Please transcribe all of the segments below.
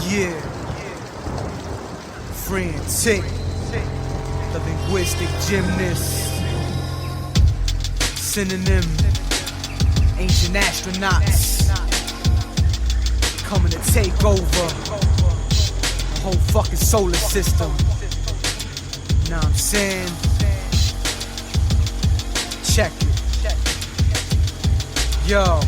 Yeah. Frantik, the linguistic gymnast. Synonym, ancient astronauts. Coming to take over the whole fucking solar system. Know what I'm saying? Check it. Yo.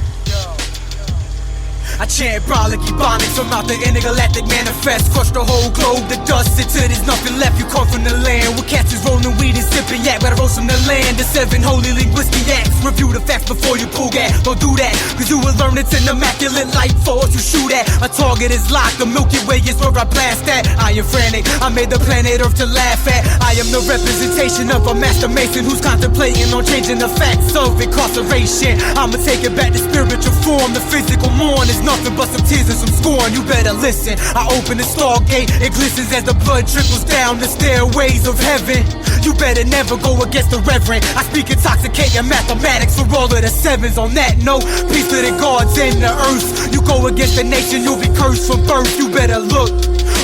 I chant brolic ebonics from out the intergalactic manifest. Crush the whole globe, the dust until there's nothing left. You come from the land where cats is rolling weed and sipping yak. Gotta roast from the land, the 7 holy linguistic acts. Review the facts before you pull gas. Don't do that, cause you will learn it's an immaculate light force you shoot at. My target is locked, the Milky Way is where I blast at. I am frantic, I made the planet Earth to laugh at. I am the representation of a master mason who's contemplating on changing the facts of incarceration. I'ma take it back to spiritual form. The physical mourn is nothing but some tears and some scorn. You better listen. I open the stargate, it glistens as the blood trickles down the stairways of heaven. You better never go against the reverend. I speak intoxicating mathematics for all of the sevens. On that note, peace to the gods and the earth. You go against the nation, you'll be cursed from birth. You better look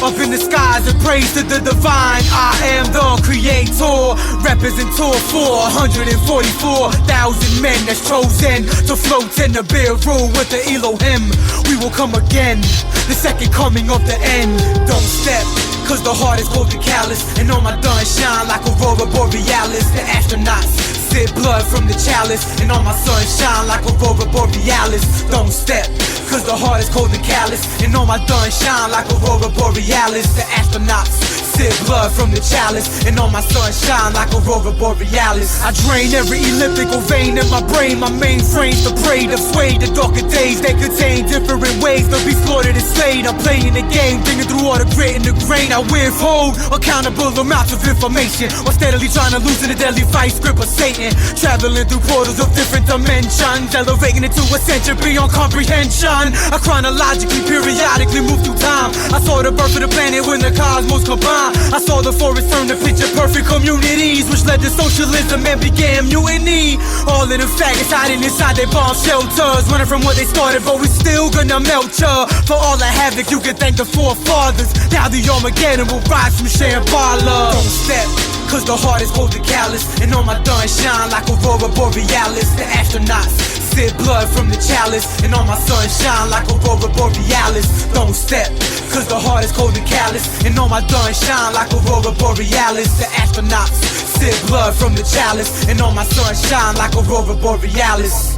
up in the skies and praise to the divine. I am the creator, representor for 144,000 men that's chosen to float in the bedroom with the Elohim. We will come again, the second coming of the end. Don't step, cause the heart is cold and callous, and on my dun shine like aurora borealis. The astronauts sip blood from the chalice, and on my sun shine like aurora borealis. Don't step, cause the heart is cold and callous, and on my dun shine like aurora borealis. The astronauts sip blood from the chalice, and on my sun shine like aurora borealis. I drain every elliptical vein in my brain. My mainframe's the prey to sway the darker days. They contain different ways to be slaughtered and slayed. I'm playing the game, thinking through all the grit and the grain. I withhold accountable amounts of information, while steadily trying to loosen the deadly vice grip of Satan. Traveling through portals of different dimensions, elevating into a century beyond comprehension. I chronologically, periodically move through time. I saw the birth of the planet when the cosmos combined. I saw the forest turn to picture perfect communities, which led to socialism and began mutiny. All of the faggots hiding inside their bomb shelters, running from what they started, but we still gonna melt ya. For all the havoc, you can thank the forefathers. Now the Armageddon will rise from Shambhala. Don't step, cause the heart is cold and callous, and on my dun shine like aurora borealis. The astronauts sip blood from the chalice, and on my sun shine like aurora borealis. Don't step, cause the heart is cold and callous, and on my dun shine like aurora borealis. The astronauts sip blood from the chalice, and on my sun shine like aurora borealis.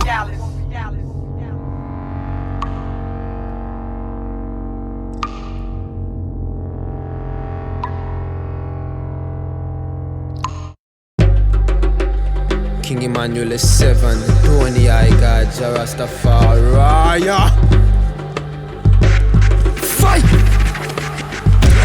King Emmanuel is 7, Tony I got Rastafari. Fight!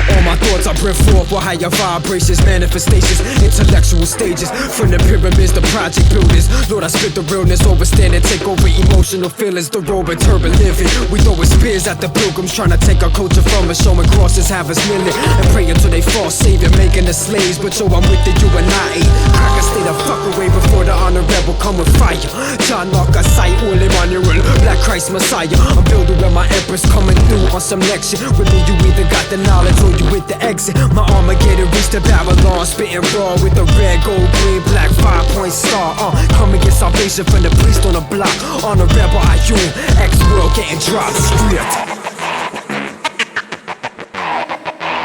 All my thoughts I bring forth with higher vibrations, manifestations, intellectual stages. From the pyramids, the project builders. Lord, I spit the realness, overstand and take over emotional feelings. The road and turban living. We throwing spears at the pilgrims, trying to take our culture from us. Showing crosses, have us kneeling and praying till they fall savior, making us slaves. But yo, I'm with the you and I ain't. Crack, I stay the fuck away before the honorable come with fire. John Mark, I sight, all Emmanuel, Black Christ Messiah. I'm building where my empress coming through on some next shit. With me, you either got the knowledge or you with the exit. My Armageddon reached the Babylon, spitting raw with the red, gold, green, black 5-point star. Come and get salvation from the priest on the block. On the rebel Ayun, X-World getting dropped.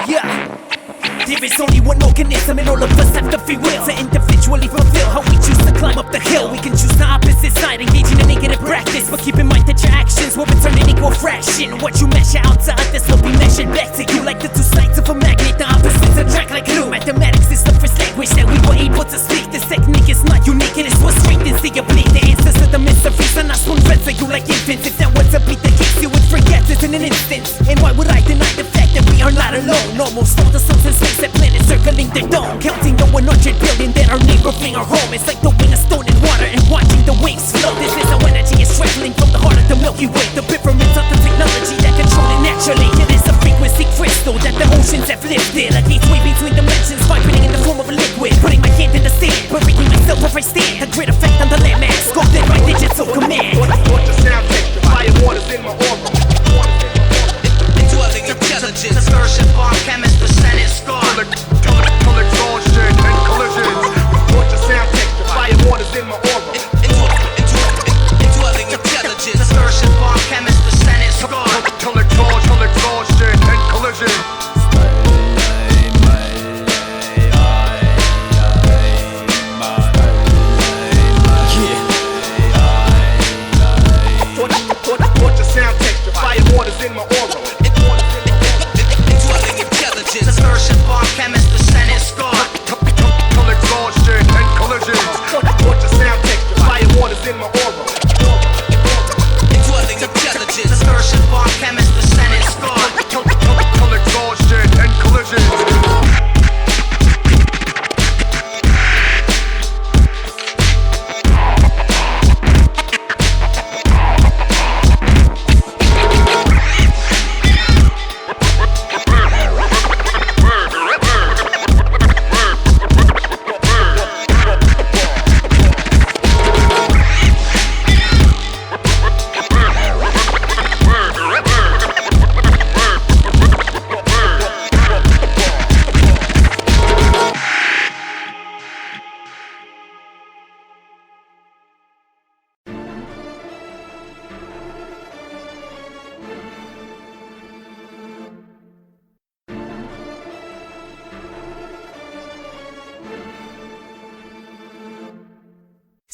Yeah. There is only one organism and all of us have the free will to individually fulfill how we choose to climb up the hill. We can choose the opposite side, engaging in negative practice, but keep in mind that your actions will return an equal fraction. What you measure out to others will be measured back to you, like the two sides of a magnet. The opposites attract like glue. Mathematics is the first language that we were able to speak. This technique is not unique, and it's what strengthens the ability. The answers to the mysteries are not spoon-fed to you like infants. If that were to be the case, you would forget it in an instant. And why would I deny the fact that we are not alone? Almost all the suns and space that planets circling their dome, counting the 100 billion that our neighbor fling our home. It's like throwing a stone in water and watching the waves flow. This is how energy is traveling from the heart of the Milky Way. The pyramids of the technology that control it naturally. It is a frequency crystal that the oceans have lifted, a gateway between dimensions, vibrating in the form of a liquid. Putting my hand in the sand, burying myself where I stand. A great effect on the landmass, sculpted by digital command. Watch the sound check, the fire waters in my aura. Indwelling intelligence. bomb chemist, the Senate scar. Till exhaustion and collision. Watch your sound texture, fire waters in my aura. Dwelling intelligence, the version bomb chemist, the Senate scar. Till exhaustion and collisions. Watch your sound texture, fire waters in my aura. Dwelling intelligence, the version bomb chemist, the Senate scar. Till exhaustion and collisions.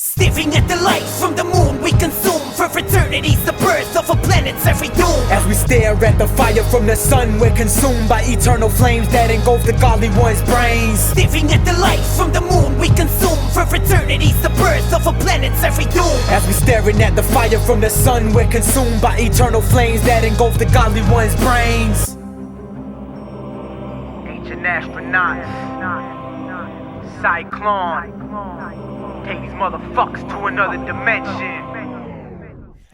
Staring at the light from the moon we consume. For fraternity's the birth of a planet's every doom. As we stare at the fire from the sun, we're consumed by eternal flames that engulf the godly one's brains. Staring at the light from the moon we consume. For fraternity's the birth of a planet's every doom. As we staring at the fire from the sun, we're consumed by eternal flames that engulf the godly one's brains. Ancient astronauts, Si-Klon, take these motherfuckers to another dimension.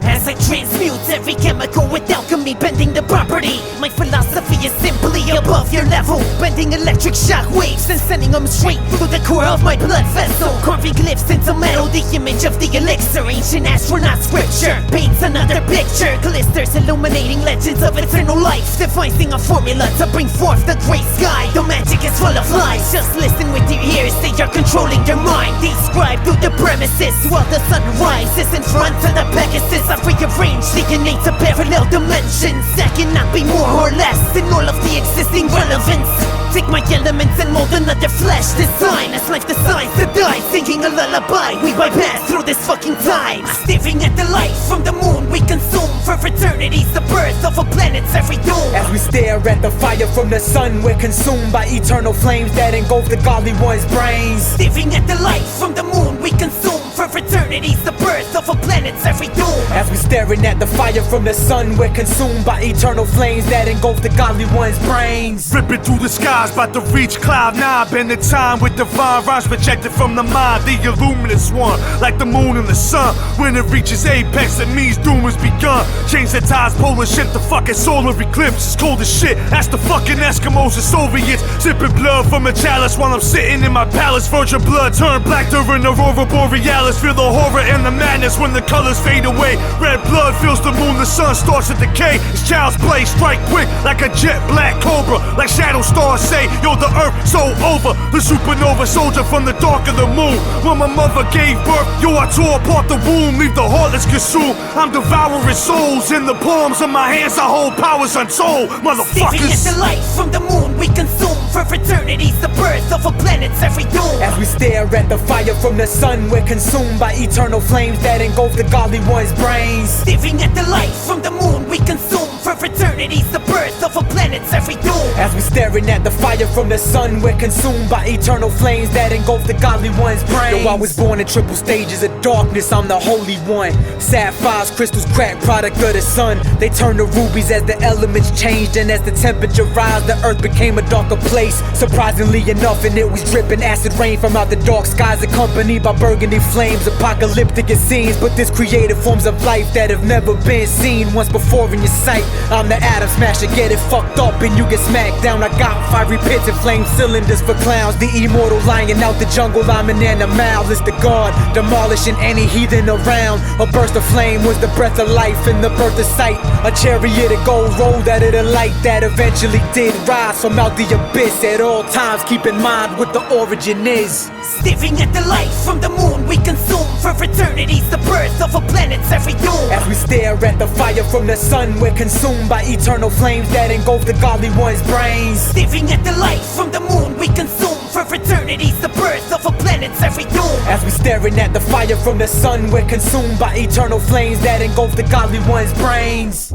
As I transmute every chemical with alchemy, bending the property. My philosophy is simply above your level, bending electric shock waves and sending them straight through the core of my blood vessel. Carving glyphs into metal, the image of the elixir. Ancient astronaut scripture paints another picture. Glisters illuminating legends of eternal life, devising a formula to bring forth the great sky. The magic is full of lies, just listen with your ears. They are controlling your mind, describe through the premises. While the sun rises in front of the Pegasus, I rearrange the innate to parallel dimensions that cannot be more or less than all of the existing relevance. Take my elements and mold another flesh design. As life decides to die, singing a lullaby, we bypass through this fucking time. Staring at the light from the moon we consume. For fraternity's the birth of a planet's every doom. As we stare at the fire from the sun, we're consumed by eternal flames that engulf the godly one's brains. Staring at the light from the moon we consume. For fraternity's the birth of a planet's every doom. As we staring at the fire from the sun, we're consumed by eternal flames that engulf the godly one's brains. Ripping through the skies, about to reach cloud 9. Bending time with divine rhymes projected from the mind. The illuminous one, like the moon and the sun. When it reaches apex, it means doom has begun. Change the tides, polar shift, the fucking solar eclipse. It's cold as shit, that's the fucking Eskimos and Soviets. Sipping blood from a chalice while I'm sitting in my palace. Virgin blood turned black during aurora borealis. Feel the horror and the madness when the colors fade away. Red blood fills the moon, the sun starts to decay. It's child's play, strike quick like a jet black cobra. Like shadow stars say, yo, the earth so over. The supernova soldier from the dark of the moon. When my mother gave birth, yo, I tore apart the womb. Leave the heartless consumed. I'm devouring souls. In the palms of my hands I hold powers untold. Motherfuckers. Staring at the light from the moon we consume. For fraternity's the birth of a planet's every doom. As we stare at the fire from the sun, we're consumed by eternal flames that engulf the godly one's brains. Staring at the light from the moon we consume. For fraternity's the birth of a planet's every doom. As we staring at the fire from the sun, we're consumed by eternal flames that engulf the godly one's brains. Yo, I was born in triple stages of darkness, I'm the holy one. Sapphires, crystals, crack, product of the sun. They turn to rubies as the elements changed, and as the temperature rise, the earth became a darker place. Surprisingly enough, and it was dripping acid rain from out the dark skies, accompanied by burgundy flames. Apocalyptic it seems, but this created forms of life that have never been seen once before in your sight. I'm the atom smasher, get it fucked up and you get smacked down. I got fiery pits and flame cylinders for clowns. The immortal lion out the jungle, I'm an animal. It's the god, demolishing any heathen around. A burst of flame was the breath of life and the birth of sight. A chariot of gold rolled out of the light that eventually did rise from out the abyss. At all times keep in mind what the origin is. Staring at the light from the moon we consume. For eternity's the birth of a planet's every doom. As we stare at the fire from the sun, we're consumed by eternal flames that engulf the godly one's brains. Staring at the light from the moon we consume. For eternity's the birth of a planet's every doom. As we staring at the fire from the sun, we're consumed by eternal flames that engulf the godly one's brains.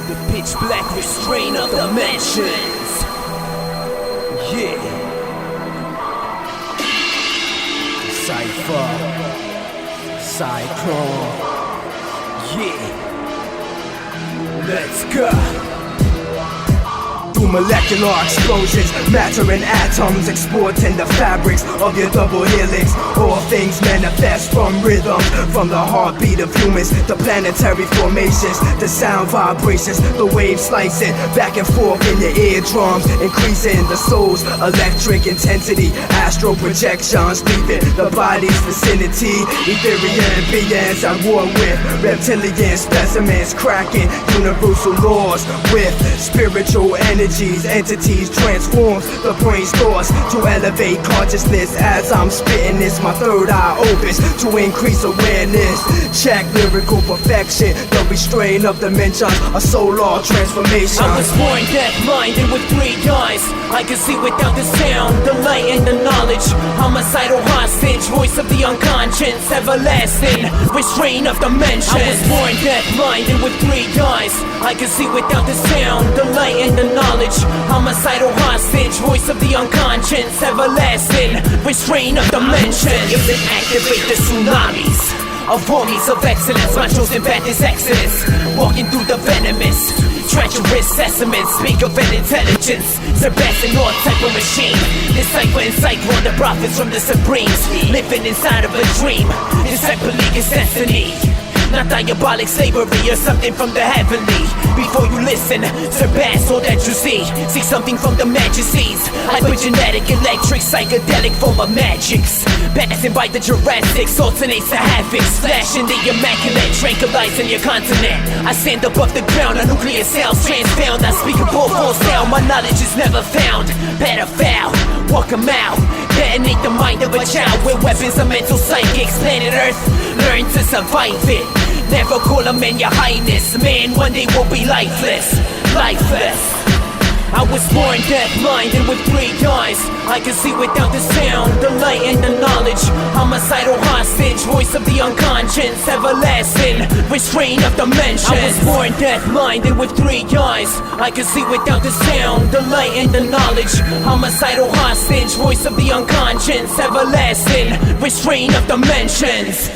The pitch black restraint of dimensions. Yeah. Decipher, Si-Klon. Yeah. Let's go. Through molecular explosions, matter and atoms export in the fabrics of your double helix. All things manifest from rhythms, from the heartbeat of humans, the planetary formations, the sound vibrations, the waves slicing back and forth in your eardrums, increasing the soul's electric intensity. Astral projections leaving the body's vicinity. Ethereal beings at war with reptilian specimens, cracking universal laws with spiritual energies. Entities transforms the brain's thoughts to elevate consciousness. As I'm spitting this, my third eye opens to increase awareness. Check lyrical perfection, the restraint of dimensions, a solar transformation. I was born deaf-minded with 3 eyes. I can see without the sound, the light and the knowledge. Homicidal hostage, voice of the unconscious, everlasting restraint of dimensions. I was born deaf-minded with 3 eyes. I can see without the sound, the light and the knowledge. Homicidal hostage, voice of the unconscious, everlasting restraint of dimensions. If it activate the tsunamis of armies of excellence, my chosen path is exodus. Walking through the venomous, treacherous specimens, speak of an intelligence surpassing all type of machine. Decipher and Si-Klon, the prophets from the Supremes, living inside of a dream. Disciple league is destiny, not diabolic slavery or something from the heavenly. Before you listen, surpass all that you see. See something from the majesties. Hypergenetic, electric, psychedelic form of magics. Passing by the Jurassics, alternates the havocs. Flashing the immaculate, tranquilizing your continent. I stand above the ground, a nuclear cells transfound. I speak a full sound, my knowledge is never found. Better foul, walk 'em out. Detonate the mind of a child with weapons of mental psychics. Planet Earth, learn to survive it. Never call a man your highness. Man, one day will be lifeless. Lifeless. I was born deaf-minded with 3 eyes. I can see without the sound, the light and the knowledge. Homicidal hostage, voice of the unconscious, everlasting restraint of dimensions. I was born deaf-minded with 3 eyes. I can see without the sound, the light and the knowledge. Homicidal hostage, voice of the unconscious, everlasting restraint of dimensions.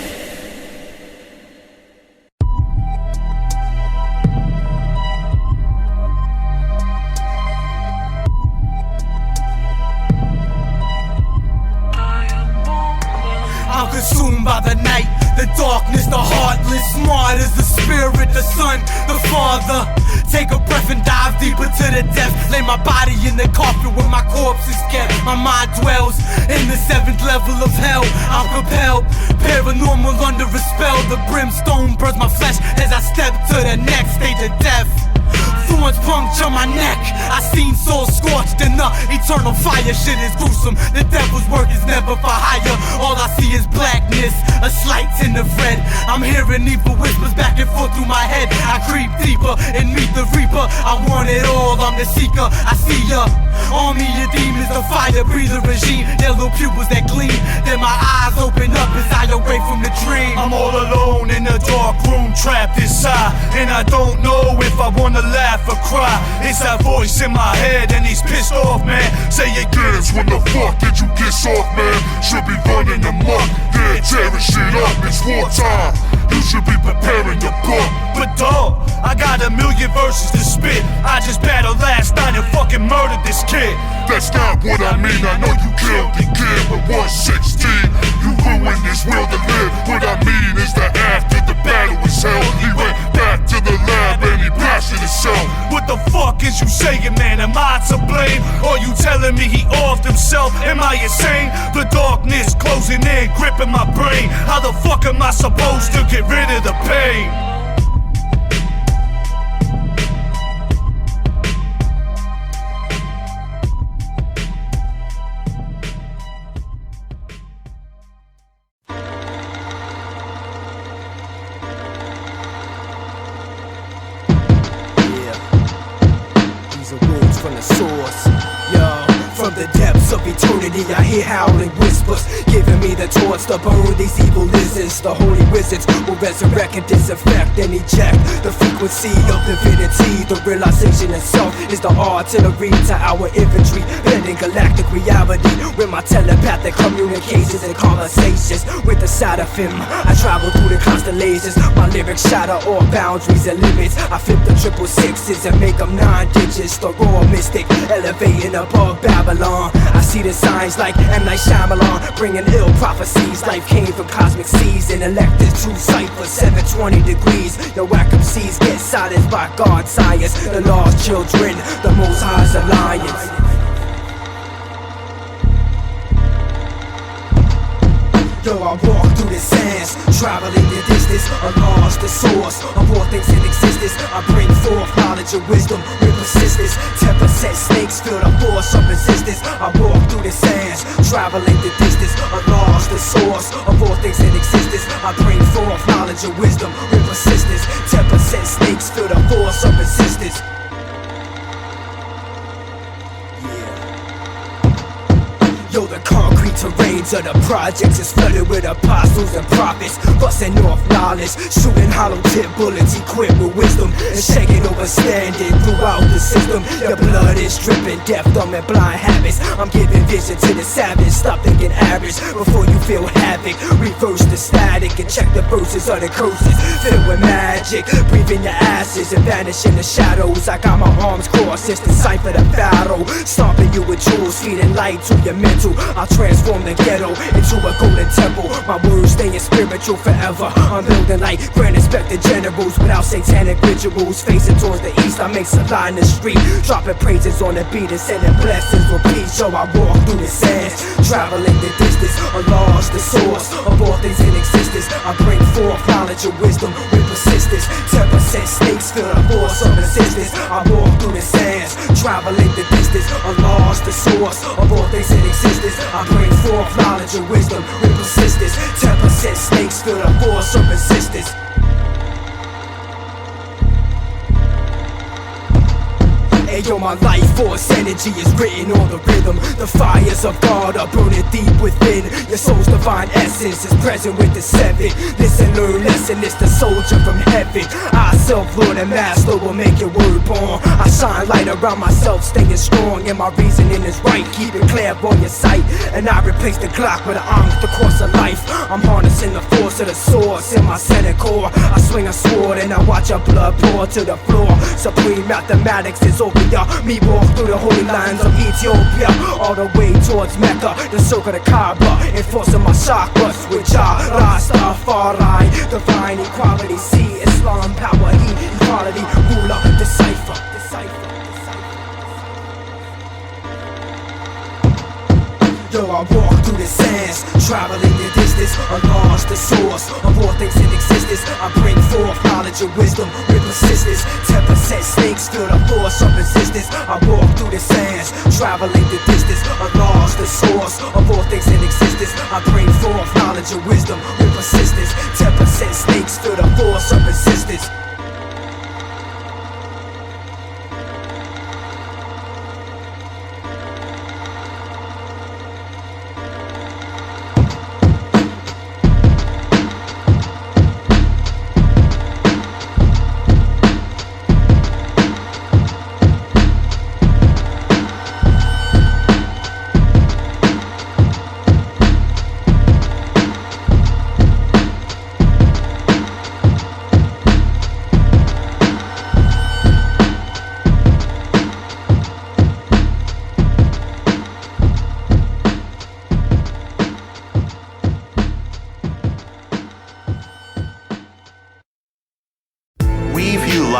I'm consumed by the night, the darkness, the heartless. Smart as the spirit, the son, the father. Take a breath and dive deeper to the depths. Lay my body in the coffin where my corpse is kept. My mind dwells in the 7th level of hell. I'm compelled, paranormal under a spell. The brimstone burns my flesh as I step to the next stage of death. Thorns puncture my neck. I seen souls scorched in the eternal fire. Shit is gruesome. The devil's work is never for hire. All I see is blackness, a slight tint of red. I'm hearing evil whispers back and forth through my head. I creep deeper and meet the reaper. I want it all, I'm the seeker. I see ya. Army of demons, the fire breather regime. Yellow pupils that gleam. Then my eyes open up as I awake from the dream. I'm all alone in a dark room, trapped inside, and I don't know if I wanna laugh or cry. It's that voice in my head, and he's pissed off, man. Say again, when the fuck did you get off, man? Should be running amok, yeah, tearing shit up. It's wartime. Use should be preparing your book. But dog, I got a million verses to spit. I just battled last night and fucking murdered this kid. That's not what I mean, I know you killed the kid, but 116, you ruined his will to live. What I mean is that after the battle was held, he went back to the lab and he blasted himself. What the fuck is you saying, man? Am I to blame? Or you telling me he offed himself? Am I insane? The darkness closing in, gripping my brain. How the fuck am I supposed to get rid of the pain? From the source, yo, from the depths of eternity I hear howling whispers, giving me the torch to burn these evil lizards. The holy wizards will resurrect and disinfect and eject the frequency of divinity. The realization itself is the artillery to our infantry, bending galactic reality with my telepathic communications and conversations with the side of him. I travel through the constellations, my lyrics shatter all boundaries and limits. I flip the 666s and make them 9 digits. The raw mystic elevating above Babylon. I see the signs like M. Night Shyamalan, bringing ill prophecies. Life came from cosmic seas and elected true sight for 720 degrees. The whack MCs get silenced by God's science. The lost children, the Most High's alliance. Yo, I walk through the sands, traveling the distance, unlost the source of all things in existence. I bring forth knowledge and wisdom with persistence. 10% snakes feel the force of resistance. I walk through the sands, traveling the distance, unlost the source of all things in existence. I bring forth knowledge and wisdom with persistence. 10% snakes feel the force of resistance. Yo, the concrete terrains of the projects is flooded with apostles and prophets, busting off knowledge, shooting hollow tip bullets equipped with wisdom, and shaking overstanding throughout the system. Your blood is dripping, deaf, dumb, and blind habits. I'm giving vision to the savage. Stop thinking average before you feel havoc. Reverse the static and check the verses of the curses filled with magic. Breathe in your ashes and vanish in the shadows. I got my arms crossed, it's Decipher the battle. Stomping you with jewels, feeding light to your mental. I'll transform the ghetto into a golden temple. My words staying spiritual forever. I'm building like Grand Inspector Generals without satanic rituals. Facing towards the east, I make Salah in the street, dropping praises on the beat and sending blessings with peace. So I walk through the sands, traveling the distance, unlost the source of all things in existence. I bring forth knowledge and wisdom with persistence. 10% snakes feel the force of resistance. I walk through the sands, traveling the distance, unlost the source of all things in existence. I bring forth knowledge and wisdom with persistence. 10% snakes feel the force of resistance. Ayo, my life force energy is written on the rhythm. The fires of God are burning deep within. Your soul's divine essence is present with the 7. Listen, learn, lesson, it's the soldier from heaven. I, self-lord and master, will make your word born. I shine light around myself, staying strong, and my reasoning is right. Keep it clear on your sight, and I replace the Glock with an arms the course of life. I'm harnessing the force of the source in my center core. I swing a sword and I watch your blood pour to the floor. Supreme mathematics is over ya. Me walk through the holy lands of Ethiopia, all the way towards Mecca, the circle of Kaaba, enforcing my chakras with Jah, Rastafari, divine equality, see Islam, power, heat, equality, ruler, Decipher. Yo, I walk through the sands, traveling the distance, unlost the source of all things in existence. I bring forth knowledge and wisdom with persistence. 10% snakes feel the force of resistance. I walk through the sands, traveling the distance, unlost the source of all things in existence. I bring forth knowledge and wisdom with persistence. 10% snakes feel the force of resistance.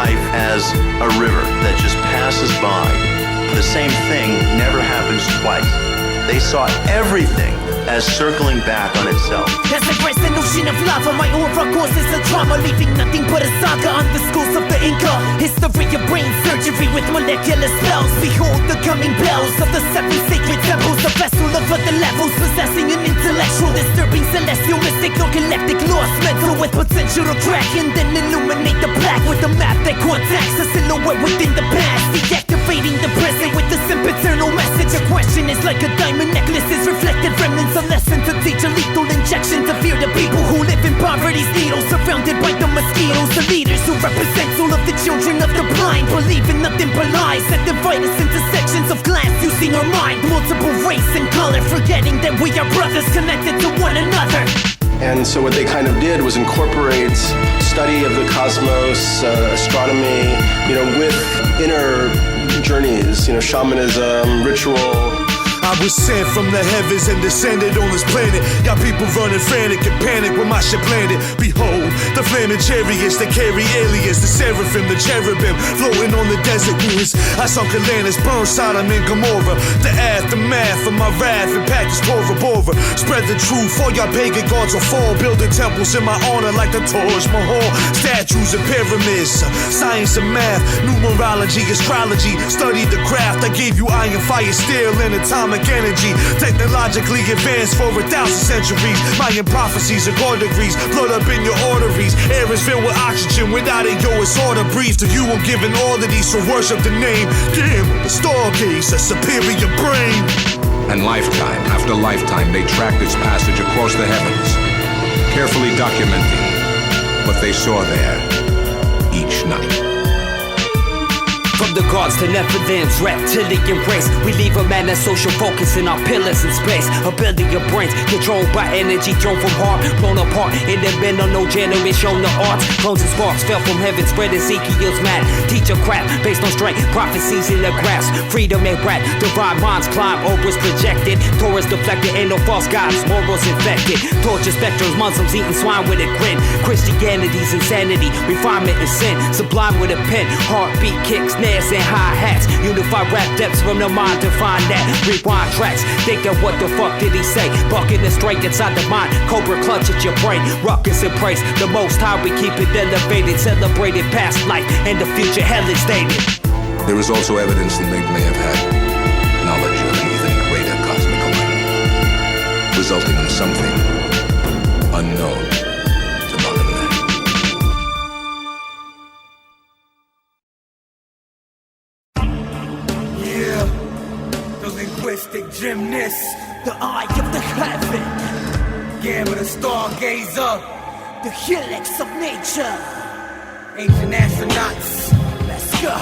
life as a river that just passes by. The same thing never happens twice. They saw everything as circling back on itself. As I rise the notion of lava, my aura causes a drama, leaving nothing but a saga on the schools of the Inca. History of brain surgery with molecular spells. Behold the coming bells of the seven sacred temples, a vessel of other levels, possessing an intellectual, disturbing celestial, mystic, or galactic lost mental, with potential to crack and then illuminate the black with a map that contacts a silhouette within the past, deactivating the present with the sempiternal message. A question is like a diamond necklace, is reflected remnants. A lesson to teach, a lethal injection to fear the people who live in poverty's needles, surrounded by the mosquitoes. The leaders who represent all of the children of the blind, believe in nothing but lies that divide us into sections of glass, using our mind, multiple race and color, forgetting that we are brothers connected to one another. And so what they kind of did was incorporate study of the cosmos, astronomy, with inner journeys, shamanism, ritual. I was sent from the heavens and descended on this planet. Got people running frantic and panic when my ship landed. Behold, the flaming chariots that carry aliens, the seraphim, the cherubim, floating on the desert winds. I sunk Atlantis, burned Sodom and Gomorrah. The aftermath of my wrath and packaged Tora Bora. Spread the truth, all y'all pagan gods will fall. Building temples in my honor like the Taj Mahal. Statues and pyramids, science and math, numerology, astrology. Studied the craft, I gave you iron, fire, steel, and atomic energy, technologically advanced for 1,000 centuries. Mayan prophecies and God degrees, blood up in your arteries. Air is filled with oxygen, without it, it's hard to breathe. To you, I'm giving all of these, so worship the name. Gamblez, the stargaze, a superior brain. And lifetime after lifetime, they tracked its passage across the heavens, carefully documenting what they saw there each night. From the gods to Nephilims, reptilian race, we leave a man that's social focus in our pillars in space. A billion brains controlled by energy thrown from heart, blown apart in the middle, no generation the arts. Clones and sparks fell from heaven, spread Ezekiel's mat. Teach a crap based on strength, prophecies in the grass. Freedom and rap, divine minds climb, obras projected. Taurus deflected, ain't no false gods, morals infected. Torture spectrums, Muslims eating swine with a grin. Christianity's insanity, refinement and sin. Sublime with a pen, heartbeat kicks, snares and hi-hats. Unify rap depths from the mind to find that. Rewind tracks, thinking what the fuck did he say? Bucking the straight inside the mind, cobra clutch at your brain. Ruckus and praise, the most high we keep it elevated. Celebrated past life and the future hell is dated. There is also evidence that they may have had knowledge of an even greater cosmic alignment, resulting in something unknown to modern man. Linguistic gymnast, The eye of the heaven, Gamblez, the stargazer, the helix of nature. ancient astronauts. Let's go.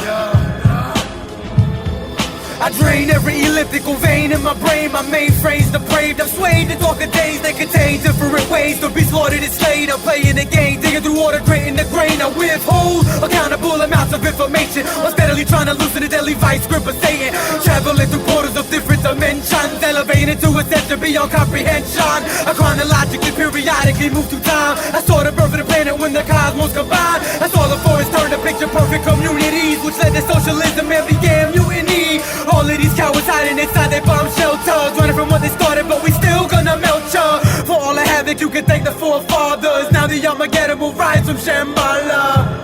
I drain every elliptical vein in my brain. My mainframe's depraved. I'm swayed to talk of days that contain different ways to be slaughtered and slayed. I'm playing the game, digging through water, creating the grain. I withhold accountable amounts of information. I'm steadily trying to loosen the deadly vice grip of Satan. Traveling through portals of different dimensions, elevating into ascension beyond comprehension. I chronologically, periodically move through time. I saw the birth of the planet when the cosmos combined. I saw the forest turn to picture perfect communities, which led to socialism and began mutiny. All of these cowards hiding inside their bomb shelters, running from what they started, but we still gonna melt ya. For all the havoc, you can thank the forefathers. Now the Armageddon will rise from Shambhala.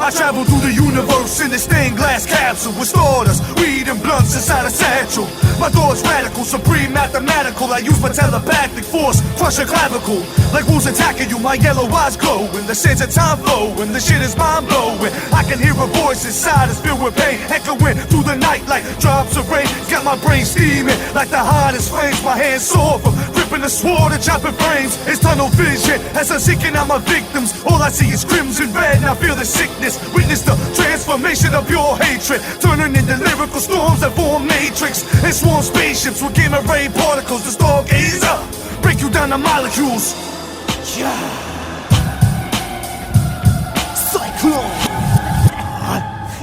I travel through the universe in a stained glass capsule with stardust, weed and blunts inside a satchel. My thoughts radical, supreme mathematical. I use my telepathic force, crush a clavicle. Like wolves attacking you, my yellow eyes glowing. The sands of time flowing, the shit is mind blowing. I can hear a voice inside, it's filled with pain, echoing through the night like drops of rain. Got my brain steaming like the hottest flames. My hands sore from gripping the sword and chopping frames. It's tunnel vision as I'm seeking out my victims. All I see is crimson red and I feel the sickness. Witness the transformation of pure hatred, turning into lyrical storms that form matrix. And swarm spaceships with gamma ray particles. The stargazer break you down to molecules. Si-Klon.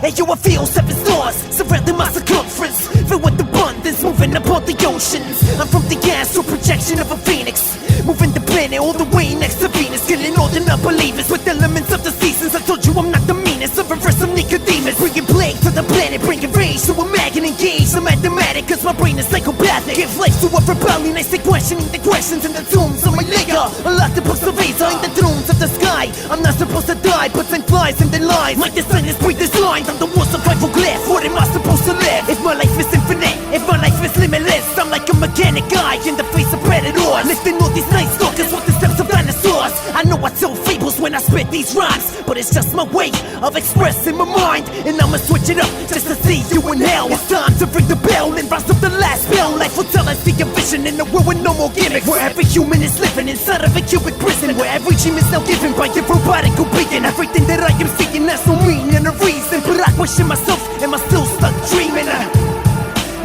And yo, I feel 7 stars surrounding my circumference, filled with abundance, moving upon the oceans. I'm from the astral projection of a phoenix, moving the planet all the way next to Venus, killing all than unbelievers with elements of the seasons. I told you I'm not the meanest, a reverse of Nicodemus. Bringing plague to the planet, bringing rage to a mag and engage the mathematic, cause my brain is psychopathic. Give life to a rebellion, I stay questioning the questions in the tombs of my nigga. A lot to book surveys are in the thrones of the sky. I'm not supposed to die, but time flies and then lies. My descendants breathe this line on the war survival glyph. What am I supposed to live? If my life is infinite, if my life is limitless, I'm like a mechanic guy in the face of predators. Lifting all these night stalkers with the steps of dinosaurs. I know I tell fables when I spit these rhymes, but it's just my way of expressing my mind. And I'ma switch it up just to see you in hell. It's time to ring the bell and rise up the last bell. Life will tell us the vision in a world with no more gimmicks, where every human is living inside of a cubic prison, where every dream is now given by a robotic being. Everything that I am seeking has no meaning and a reason, but I question myself, am I still stuck dreaming?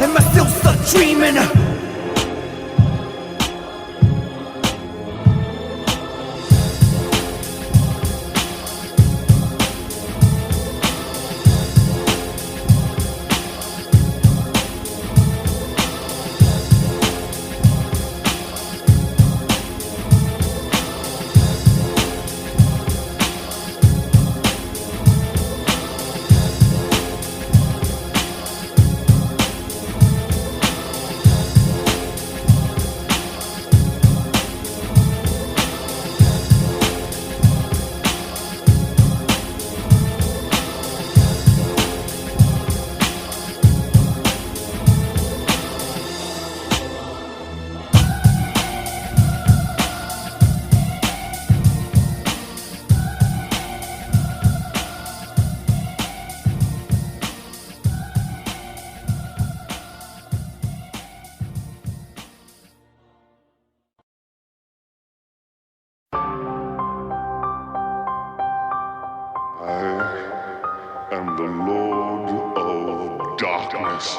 Am I still stuck dreaming? am the Lord of Darkness.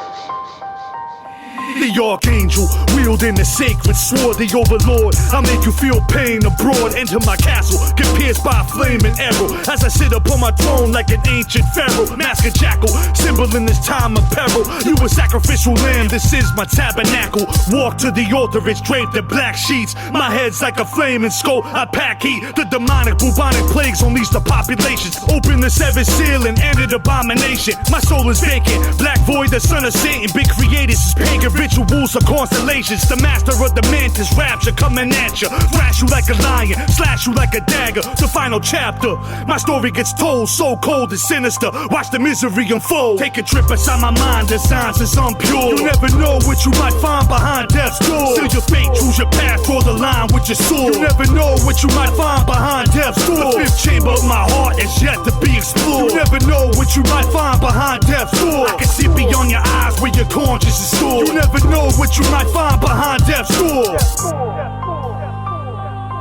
The Archangel, wielding the sacred sword, the Overlord. I'll make you feel pain abroad. Enter my castle, get pierced by a flaming arrow. As I sit upon my throne like an ancient pharaoh. Mask a jackal, symbol in this time of peril. You a sacrificial lamb, this is my tabernacle. Walk to the altar, it's draped in black sheets. My head's like a flaming skull, I pack heat. The demonic, bubonic plagues unleash the populations. Open the seventh seal and end an abomination. My soul is vacant, black void, the son of Satan. Been created since pagan rituals or constellations. The master of the mantis rapture coming at you. Thrash you like a lion, slash you like a dagger. The final chapter, my story gets told, so cold and sinister. Watch the misery unfold. Take a trip inside my mind, the science is unpure. You never know what you might find behind death's door. Seal your fate, choose your path, draw the line with your sword. You never know what you might find behind death's door. The fifth chamber of my heart is yet to be explored. You never know what you might find behind death's door. I can see beyond your eyes where your conscience is stored. You never know what you might find behind death's door.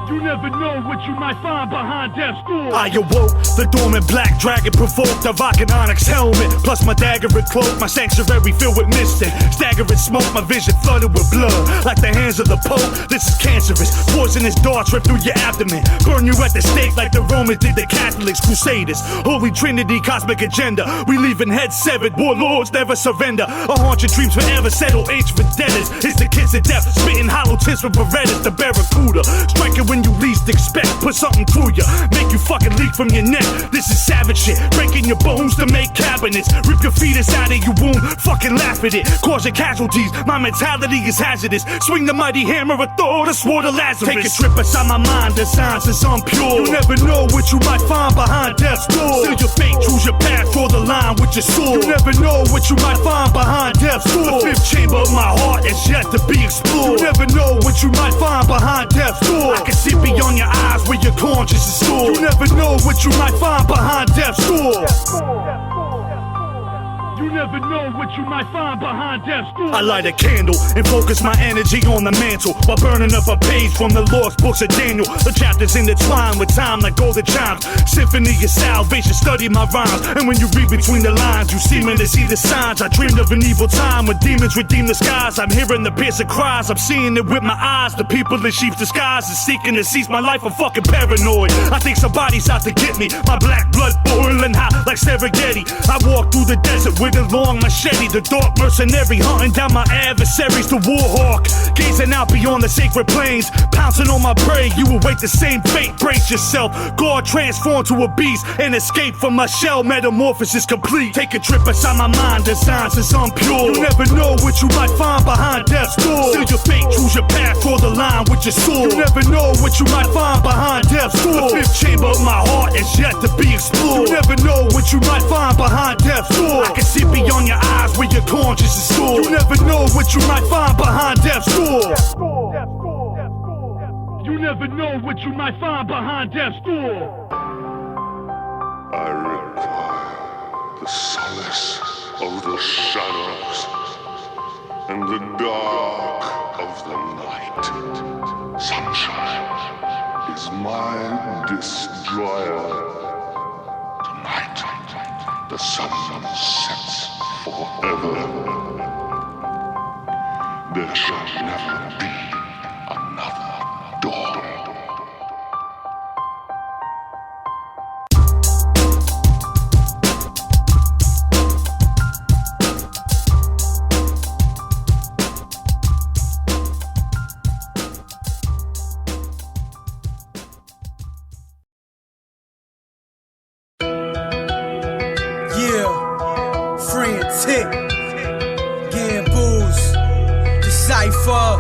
You never know what you might find behind death's door. I awoke, the dormant black dragon provoked. I rock an onyx helmet, plus my dagger and cloak. My sanctuary filled with mist and staggering smoke. My vision flooded with blood, like the hands of the Pope. This is cancerous, poisonous darts rip through your abdomen. Burn you at the stake like the Romans did the Catholics, Crusaders. Holy Trinity, cosmic agenda. We leaving heads severed, warlords never surrender. A haunt your dreams forever, settle ancient vendettas. It's the kiss of death, spitting hollow tips with Berettas. The Barracuda, striking when you least expect, put something through you, make you fucking leak from your neck. This is savage shit, breaking your bones to make cabinets. Rip your fetus out of your womb, fucking laugh at it, causing casualties. My mentality is hazardous. Swing the mighty hammer of Thor, the sword of Lazarus. Take a trip inside my mind, the science is unpure. You never know what you might find behind death's door. Seal your fate, choose your path, draw the line with your sword. You never know what you might find behind death's door. The fifth chamber of my heart is yet to be explored. You never know what you might find behind death's door. I can see beyond your eyes where your conscience is stored. You never know what you might find behind death's door. You never know what you might find behind death's door. I light a candle and focus my energy on the mantle while burning up a page from the lost books of Daniel. The chapters intertwined with time like golden chimes. Symphony of salvation, study my rhymes. And when you read between the lines, you seem to see the signs. I dreamed of an evil time when demons redeem the skies. I'm hearing the piercing cries, I'm seeing it with my eyes. The people in sheep's disguises seeking to seize my life. I'm fucking paranoid, I think somebody's out to get me. My black blood boiling hot like spaghetti. I walk through the desert with with a long machete, the dark mercenary hunting down my adversaries, the warhawk, gazing out beyond the sacred plains, pouncing on my prey. You await the same fate, brace yourself. God transformed to a beast and escape from my shell. Metamorphosis complete. Take a trip inside my mind, designs is unpure. You never know what you might find behind death's door. Seal your fate, choose your path, draw the line with your sword. You never know what you might find behind death's door. The fifth chamber of my heart is yet to be explored. You never know what you might find behind death's door. I can see beyond your eyes where your conscience is stored. You never know what you might find behind death's door. You never know what you might find behind death's door. I require the solace of the shadows and the dark of the night. Sunshine is my destroyer. Tonight, the sun sets forever. There shall never be another dawn. Frantik, Gamblez, Decipher.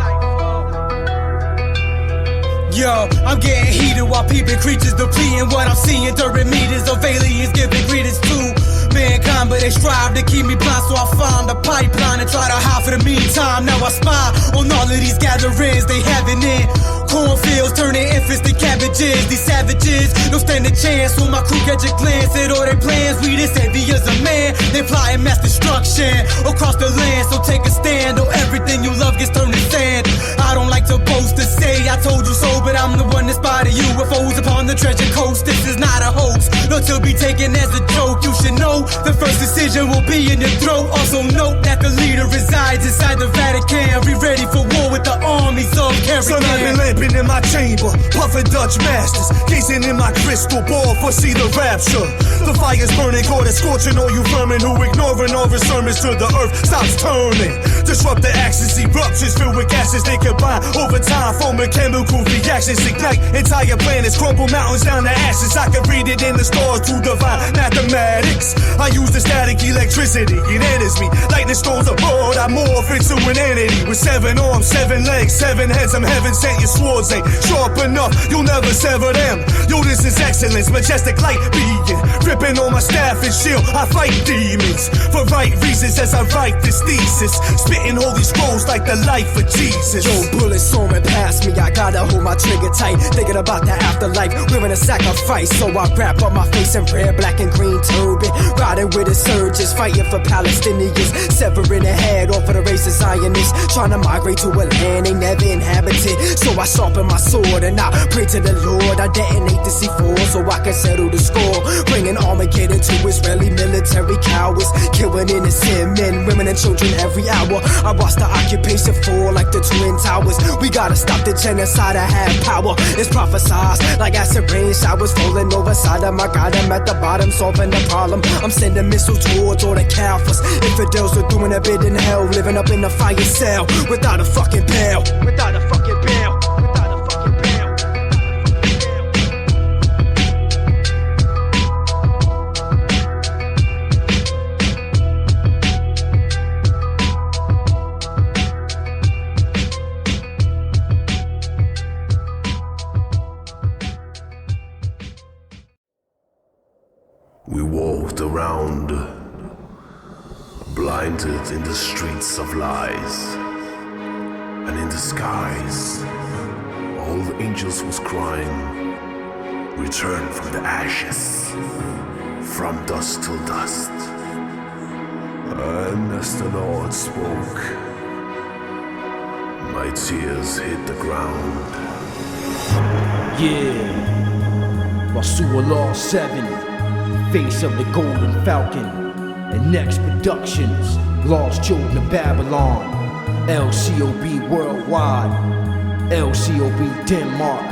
Yo, I'm getting heated while peeping creatures depleting what I'm seeing during meters of aliens giving greetings to mankind, but they strive to keep me blind, so I find the pipeline and try to hide for the meantime. Now I spy on all of these gatherings they having in cornfields, turning infants to cabbages. These savages don't stand a chance when my crew catch a glance at all their plans. We this heavy as a man, they plotting mass destruction across the land. So take a stand, or everything you love gets turned to sand. I don't like to boast to say I told you so, but I'm the one that spotted UFOs upon the treasure coast. This is not a hoax, not to be taken as a joke. You should know the first decision will be in your throat. Also note that the leader resides inside the Vatican. We ready for war with the armies of Caribbean. Son, I've been lamping in my chamber, puffing Dutch masters, gazing in my crystal ball, foresee the rapture. The fire's burning, God is scorching all you vermin who ignoring all his sermons till the earth stops turning. Disrupt the axis, eruptions filled with gases they combine over time, forming chemical reactions, ignite entire planets, crumble mountains down to ashes. I can read it in the stars through divine mathematics. I use the static electricity, it enters me. Lightning storms abroad, I morph into an entity with 7 arms, 7 legs, 7 heads. I'm heaven sent, your swords ain't sharp enough, you'll never sever them. Yo, this is excellence, majestic light being ripping on my staff and shield. I fight demons for right reasons as I write this thesis, spitting holy scrolls like the life of Jesus. Yo, bullets storming past me, I gotta hold my trigger tight, thinking about the afterlife, wearing a sacrifice. So I wrap up my face in red, black and green turban, riding with insurgents, fighting for Palestinians, severing the head off of the racist Zionists, trying to migrate to a land they never inhabited. So I sharpen my sword and I pray to the Lord. I detonate the C4 so I can settle the score, bringing Armageddon to Israeli military cowards, killing innocent men, women and children every hour. I watch the occupation fall like the Twin Towers. We gotta stop the genocide, I have power. It's prophesized like acid rain showers falling over Sodom. I got them at the bottom, solving the problem. I'm sending missiles towards all the Kafirs. Infidels are doing a bit in hell, living up in the fire cell without a fucking bail. Without a fucking bail. Without a fucking bail. We walked around, blinded in the streets of lies, and in the skies, all the angels was crying, return from the ashes, from dust till dust. And as the Lord spoke, my tears hit the ground. Yeah, Rasul Law 7. Face of the Golden Falcon, and Next Productions, Lost Children of Babylon, LCOB Worldwide, LCOB Denmark.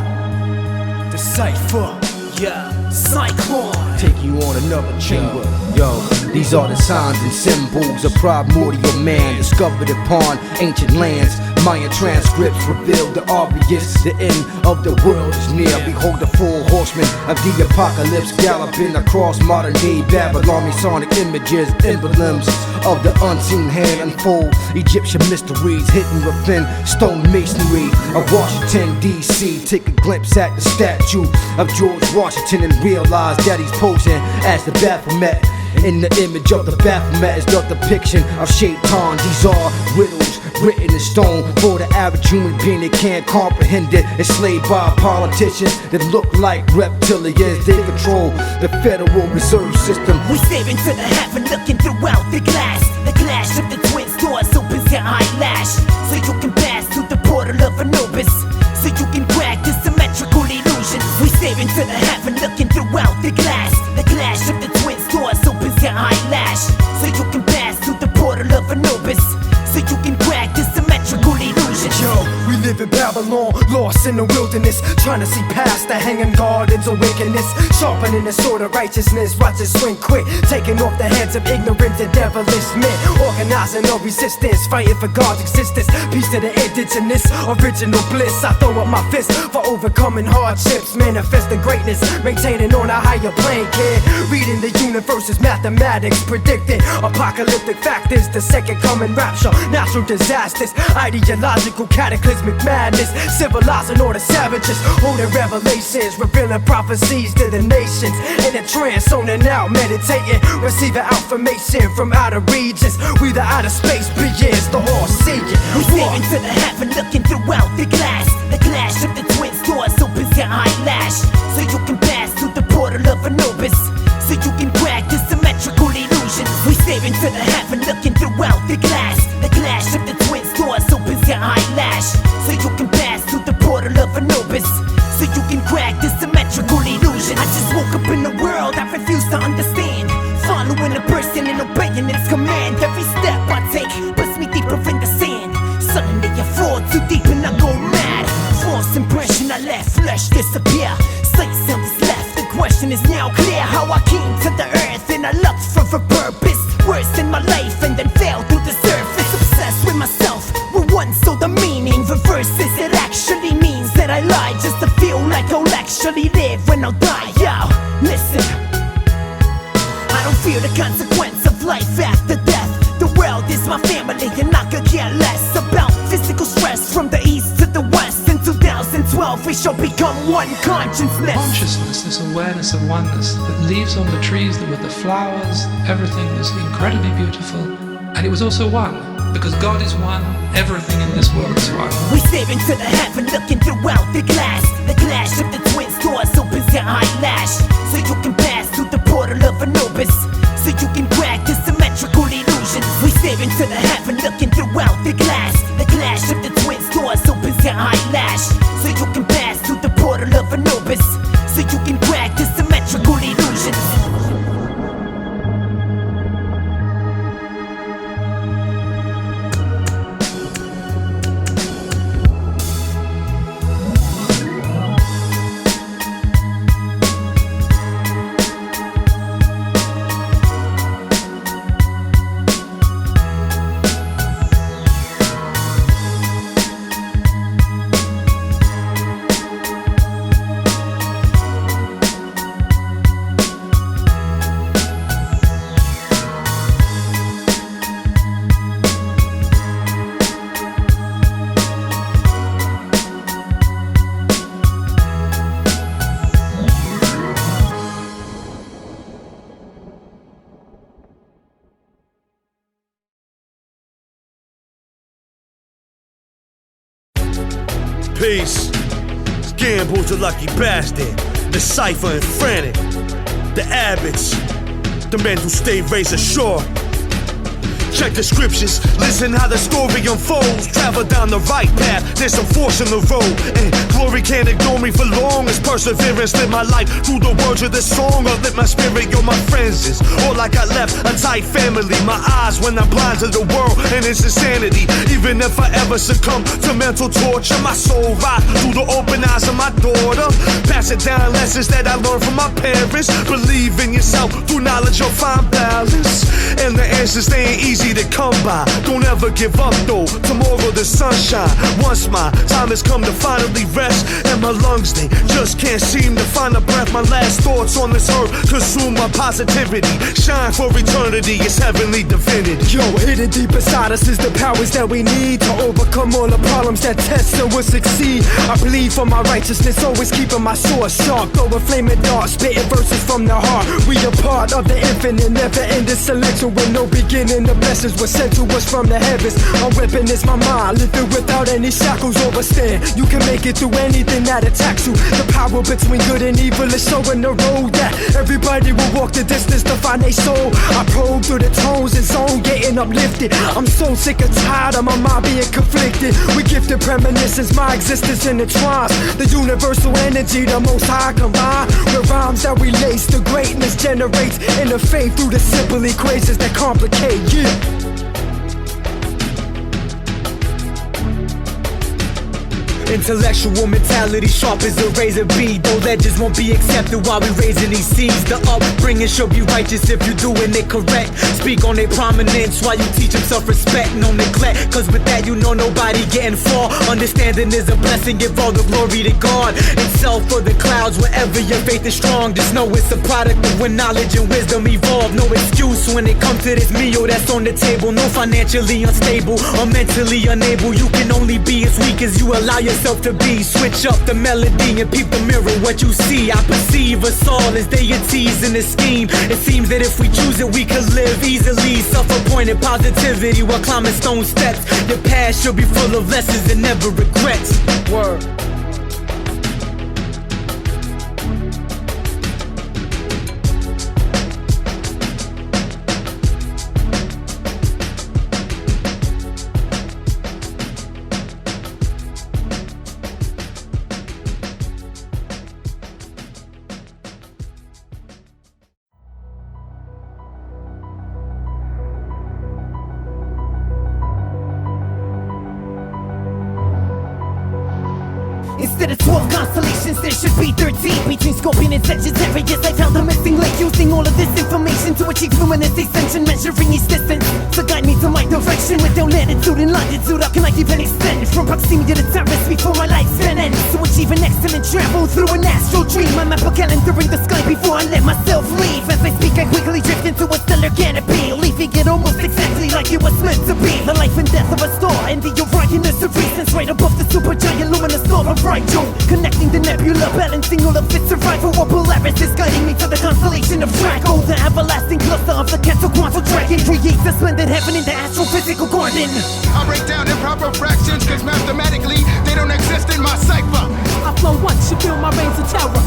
Decipher, Yeah, Si-Klon. Take you on another chamber. Yo, these are the signs and symbols of primordial man discovered upon ancient lands. Mayan transcripts reveal the obvious. The end of the world is near. Behold the full horsemen of the apocalypse galloping across modern day Babylon. Masonic images, emblems of the unseen hand unfold. Egyptian mysteries hidden within stone masonry of Washington DC. Take a glimpse at the statue of George Washington and realize that he's posing as the Baphomet. In the image of the Baphomet is the depiction of Shaitan. These are riddles written in stone for the average human being that can't comprehend it. Enslaved by politicians that look like reptilians. They control the Federal Reserve System. We stare into the heaven, looking throughout the glass. The clash of the twin doors opens your eyelash, so you can pass through the portal of Anubis, so you can crack the symmetrical illusion. We stare into the heaven, looking throughout the glass. The clash of the twin doors opens your eyelash, so you can pass through the portal of Anubis, so you can crack the symmetrical illusion. Yo, we live in Babylon, lost in the wilderness, trying to see past the hanging gardens of wickedness, sharpening the sword of righteousness, righteous swing quick, taking off the heads of ignorant and devilish men, organizing no resistance, fighting for God's existence, peace to the indigenous, original bliss. I throw up my fist for overcoming hardships, manifesting greatness, maintaining on a higher plane, kid. Reading the universe's mathematics, predicting apocalyptic factors, the second coming rapture, natural disasters, ideological cataclysmic madness, civilizing all the savages, holding revelations, revealing prophecies to the nations, in a trance, zoning out, meditating, receiving information from outer regions. We the outer space beings, the all seeing. We stare into the heaven, looking throughout the glass. The clash of the twin doors opens your eyelash, so you can pass through the portal of Anubis, so you can crack the symmetrical illusion. We stare into the heaven, looking throughout the glass. The clash of the twin doors opens your eyelash, so you can pass through the portal of Anubis, so you can crack the symmetrical illusion. I just woke up in a world I refuse to understand, following a person and obeying its command. Every step I take puts me deeper in the sand. Suddenly I fall too deep and I go mad. False impression, I let flesh disappear. Sight sound is left, the question is now clear. How I came to the earth and I looked for a purpose. Worse in my life and then fell through the surface. Obsessed with myself, with one so the meaning reverses. It actually means that I lie just to feel like I'll actually live when I'll die. Yo, listen, I don't fear the consequence of life after death. The world is my family and I could care less about physical stress. From the east to the west, in 2012 we shall become one consciousness. Consciousness, this awareness of oneness, the leaves on the trees, with the flowers, everything was incredibly beautiful. And it was also one, because God is one, everything in this world is one. We stare into the heaven, looking throughout the glass. The clash of the twin doors opens your eyelash, so you can pass through the portal of Anubis, so you can crack the symmetrical illusion. We stare into the heaven, looking throughout the glass. The clash of the twin doors opens your eyelash, so you can pass through the portal of Anubis, so you can crack the symmetrical illusion. Peace. It's Gamblez, the lucky bastard. Decipher and Frantik. The Abbots. The men who stay razor sharp. Check the scriptures, listen how the story unfolds. Travel down the right path, there's some force in the road. And glory can't ignore me for long as perseverance lit my life through the words of this song. I lit my spirit, yo, my friends is all I got left, a tight family. My eyes when I'm blind to the world and its insanity. Even if I ever succumb to mental torture, my soul rise through the open eyes of my daughter. Passing down lessons that I learned from my parents. Believe in yourself, through knowledge you'll find balance. And the answers, they ain't easy to come by. Don't ever give up though, tomorrow the sunshine. Once my time has come to finally rest, and my lungs, they just can't seem to find a breath. My last thoughts on this earth consume my positivity. Shine for eternity, it's heavenly divinity. Yo, hidden deep inside us is the powers that we need to overcome all the problems that test and will succeed. I bleed for my righteousness, always keeping my sword sharp, throwing flaming darts, spitting verses from the heart. We are part of the infinite, never-ending selection with no beginning. The blessings were sent to us from the heavens. My weapon is my mind, living without any shackles overstand. You can make it through anything that attacks you. The power between good and evil is showing the road that everybody will walk the distance to find their soul. I probe through the tones and zone, getting uplifted. I'm so sick and tired of my mind being conflicted. We gifted premonitions, my existence intertwines. The universal energy, the most high combined. With rhymes that we lace, the greatness generates inner faith through the simple equations that complicate, yeah. Intellectual mentality sharp as a razor bead. Though legends won't be accepted while we raising these seeds. The upbringing should be righteous if you doing it correct. Speak on their prominence while you teach them self-respect, no neglect. Cause with that you know nobody getting far. Understanding is a blessing, give all the glory to God Himself for the clouds wherever your faith is strong. Just know it's a product of when knowledge and wisdom evolve. No excuse when it comes to this meal that's on the table. No financially unstable or mentally unable. You can only be as weak as you allow yourself to be. Switch up the melody and peep the mirror. What you see, I perceive us all as deities in the scheme. It seems that if we choose it, we could live easily. Self-appointed positivity while climbing stone steps. Your past should be full of lessons and never regrets. Word. Instead of 12 constellations, there should be 13. Between Scorpion and Sagittarius, I found the missing link. Using all of this information to achieve luminous ascension, measuring each distance to guide me to my direction. Without latitude and longitude, how can I even extend from proximity to terrace before my lifespan ends? To achieve an excellent travel through an astral dream, I map a calendar in the sky before I let myself leave. As I speak, I quickly drift into a stellar canopy, leaving it almost exactly like it was meant to be. The life and death of a star and the Orionus of reasons, right above the supergiant luminous star of Rigel. Connecting the nebula, balancing all of its survival. While Polaris is guiding me to the constellation of Draco, the everlasting cluster of the Quetzalcoatl dragon creates a splendid heaven in the astrophysical garden. I break down improper fractions, cause mathematically they don't exist in my cipher. I flow once, you feel my reigns of terror.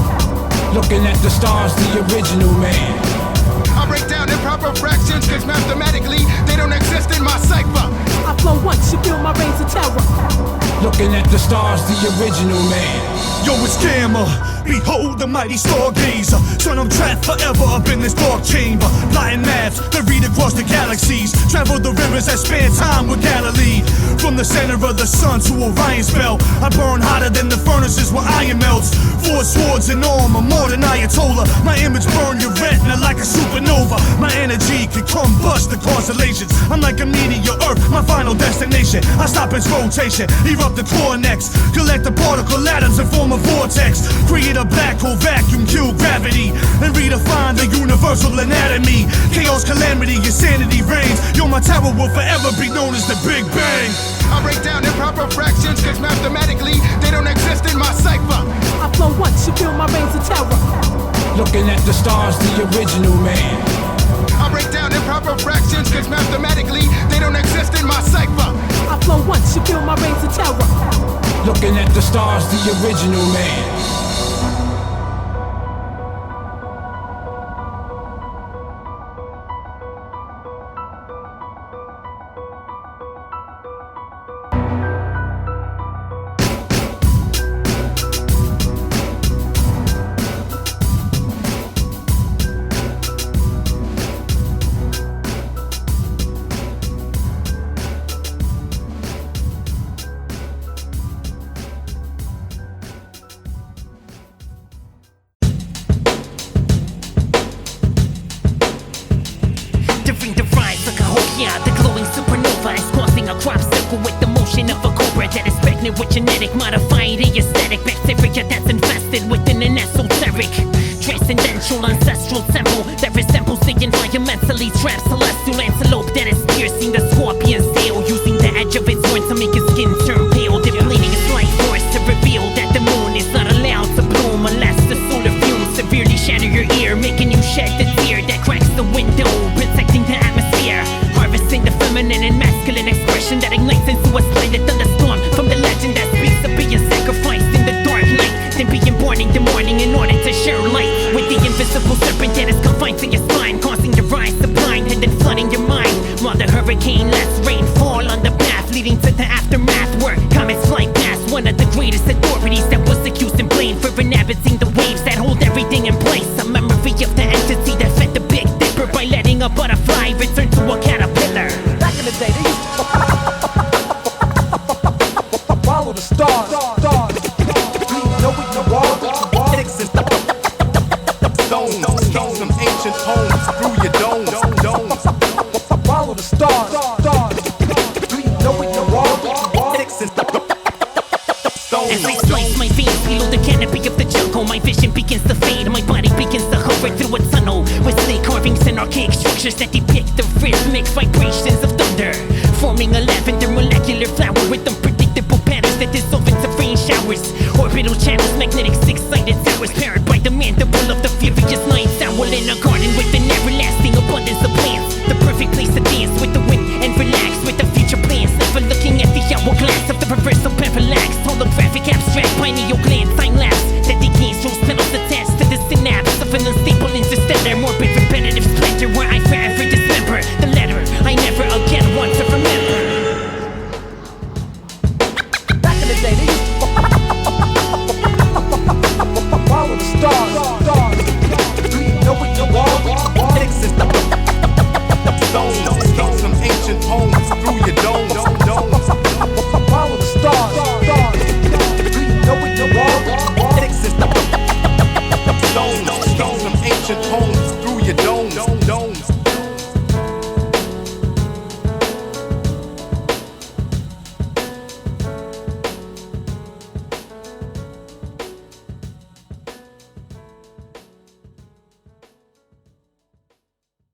Looking at the stars, the original man. I break down improper fractions, cause mathematically they don't exist in my cipher. I flow once, you feel my reigns of terror. Looking at the stars, the original man. Yo, it's Gamma. Behold the mighty stargazer. Son, I'm trapped forever up in this dark chamber. Plotting maps that read across the galaxies. Travel the rivers that span time with Galilee. From the center of the sun to Orion's belt, I burn hotter than the furnaces where iron melts. 4 swords and armor, more than Ayatollah. My image burn your retina like a supernova. My energy can combust the constellations. I'm like a meteor Earth, my final destination. I stop its rotation, erupt the core next. Collect the particle atoms and form a vortex. Create a black hole vacuum, kill gravity, and redefine the universal anatomy. Chaos, calamity, insanity reigns. Yo, my tower will forever be known as the Big Bang. I break down improper fractions, cause mathematically they don't exist in my cipher. I flow once, you feel my reigns of terror. Looking at the stars, the original man. I break down improper fractions, cause mathematically they don't exist in my cipher. I flow once, you feel my reigns of terror. Looking at the stars, the original man. Yeah, the glowing supernova is causing a crop circle with the motion of a cobra that is pregnant with genetic modified aesthetic bacteria that's infested within an esoteric transcendental ancestral temple that resembles the environmentally trapped celestial antelope that is piercing the scorpion's tail, using the edge of its horn to make his skin turn pale, depleting its life force to reveal that the moon is not allowed to bloom unless the solar fumes severely shatter your ear, making you shed the tear that cracks the window, protecting the atmosphere, harvesting the feminine and masculine expression that ignites into a splendid thunderstorm from the legend that speaks of being sacrificed in the dark night, then being born in the morning in order to share light with the invisible serpent that is confined to your spine, causing your rise to blind and then flooding your mind, while the hurricane lets rain fall on the path leading to the aftermath where comets fly past one of the greatest authorities that was accused and blamed for inhabiting the waves that hold everything in place, a memory of the entity that fed the Big Dipper by letting a butterfly return to a caterpillar. Back in the day, they used to follow the stars. We know what you are. Stones, some ancient poems through your domes. Follow the stars. We know what you are. As I slice my veins below the canopy of the jungle, my vision begins to fade, my body begins to hover through a tunnel with snake carvings and archaic structures that depict the rhythmic vibrations of thunder, forming a lavender molecular flower with unpredictable patterns that dissolve into rain showers, orbital channels, magnetic six-sided towers powered by the mandible of the furious night owl in a garden with an everlasting abundance of plants, the perfect place to dance with the wind and relax with the future plans, never looking at the hourglass of the reversal parallax, holographic abstract pineal gland time lapse that decays those pedals attached to the synapse of an unstable interstellar morbid repetitive splendor where I forever dismember the letter I never again want to remember. Back in the day, they used to follow the stars. We know what you are. Stones, some ancient poems through your domes. Follow the stars. We know what you are. Stones, some ancient poems through your domes.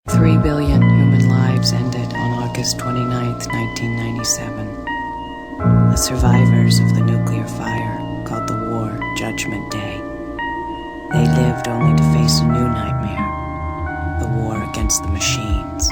3 billion human lives ended on August 29th, 1997. The survivors of the nuclear fire called the war Judgment Day. They lived only to face a new nightmare, the war against the machines.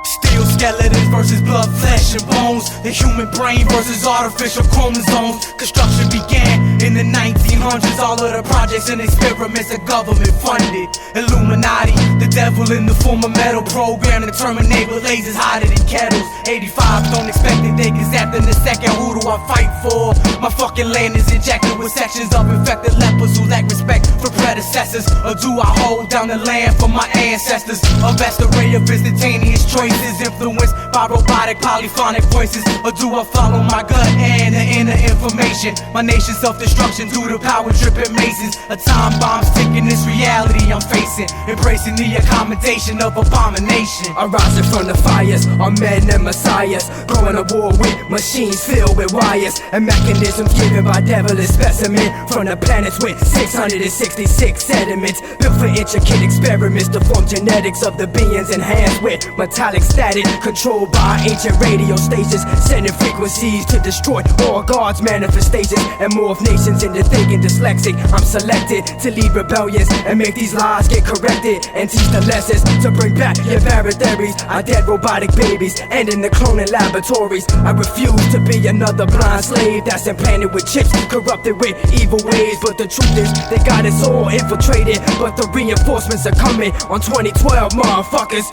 Steel skeletons versus blood, flesh and bones. The human brain versus artificial chromosomes. Construction began in the 1900s. All of the projects and experiments the government funded. Illuminati, the devil in the form of metal, programmed to terminate with lasers hotter than kettles. 85, don't expect that they can zap in a second. Who do I fight for? My fucking land is injected with sections of infected lepers who lack respect for predecessors. Or do I hold down the land for my ancestors? A vast array of instantaneous choices influenced by robotic polyphonic voices. Or do I follow my gut and the inner information? My nation's self-destruction due to power tripping masons. A time bomb's ticking, this reality I'm facing. Embracing the accommodation of abomination. Arising from the fires are men and messiahs, going to war with machines filled with wires and mechanisms given by devilish specimen from the planets with 666 sediments built for intricate experiments to form genetics of the beings enhanced with metallic static controlled by ancient radio stations, sending frequencies to destroy all God's manifestations and morph nations into thinking dyslexic. I'm selected to lead rebellions and make these lies get corrected and teach the lessons to bring back your barren theories. I dead robotic babies and in the cloning laboratories. I refuse to be another blind slave that's implanted with chips, corrupted with evil ways. But the truth is they got us all infiltrated, but the reinforcements are coming on 2012, motherfuckers.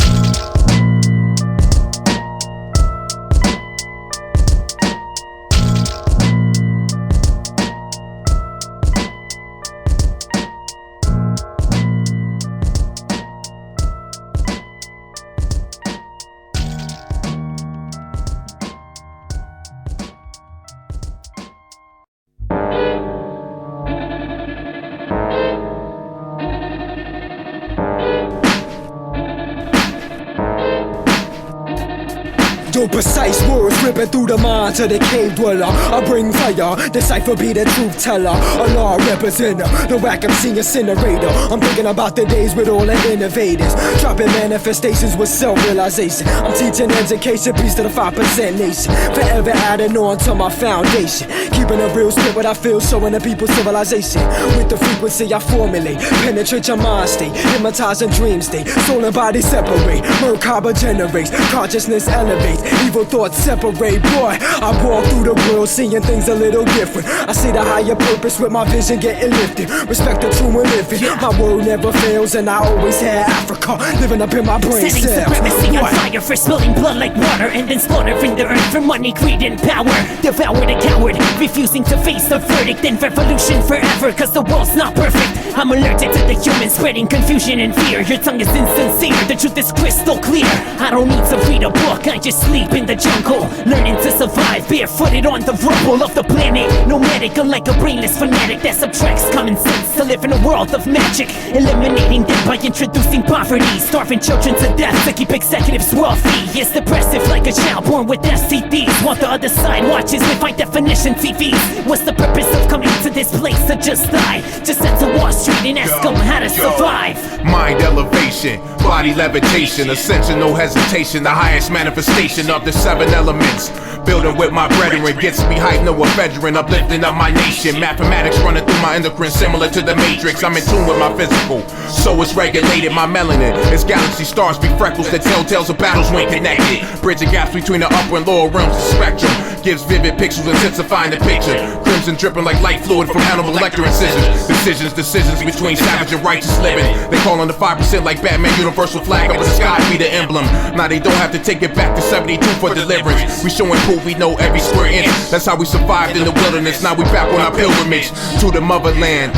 so precise, words ripping through the mind to the cave dweller. I bring fire, Decipher be the truth teller. Allah representer, the whack MC incinerator. I'm thinking about the days with all the innovators, dropping manifestations with self-realization. I'm teaching education, peace to the 5% nation. Forever adding on to my foundation, keeping a real spirit what I feel, showing the people civilization. With the frequency I formulate, penetrate your mind state, hypnotizing dream state. Soul and body separate, Merkaba generates, consciousness elevates, evil thoughts separate. Boy, I walk through the world seeing things a little different. I see the higher purpose with my vision getting lifted. Respect the true and living, my word never fails, and I always had Africa living up in my brain cells. Setting supremacy on fire for spilling blood like water, and then slaughtering the earth for money, greed, and power. Devour the coward, refusing to face the verdict. Then revolution forever, cause the world's not perfect. I'm allergic to the human spreading confusion and fear. Your tongue is insincere, the truth is crystal clear. I don't need to read a book, I just sleep in the jungle, learning to survive, barefooted on the rubble of the planet. Nomadic, unlike a brainless fanatic that subtracts common sense to live in a world of magic. Eliminating them by introducing poverty, starving children to death to keep executives wealthy. It's depressive like a child born with STDs, while the other side watches with high definition TVs. What's the purpose of coming to this place to just die? Just head to Wall Street and ask them how to survive. Mind elevation, body levitation, ascension, no hesitation, the highest manifestation of the 7 elements. Building with my brethren gets me hype, no ephedrine, uplifting up my nation. Mathematics running through my endocrine, similar to the Matrix. I'm in tune with my physical, so it's regulated. My melanin, it's galaxy stars, be freckles that tell tales of battles when connected. Bridging gaps between the upper and lower realms of spectrum, gives vivid pixels, intensifying the picture. Crimson dripping like light fluid from Hannibal Lecter incisions. Decisions between savage and righteous living. They call on the 5% like Batman, universal flag up in the sky be the emblem. Now they don't have to take it back to 72 for deliverance. We showing proof we know every square inch. That's how we survived in the wilderness. Now we back on our pilgrimage to the motherland.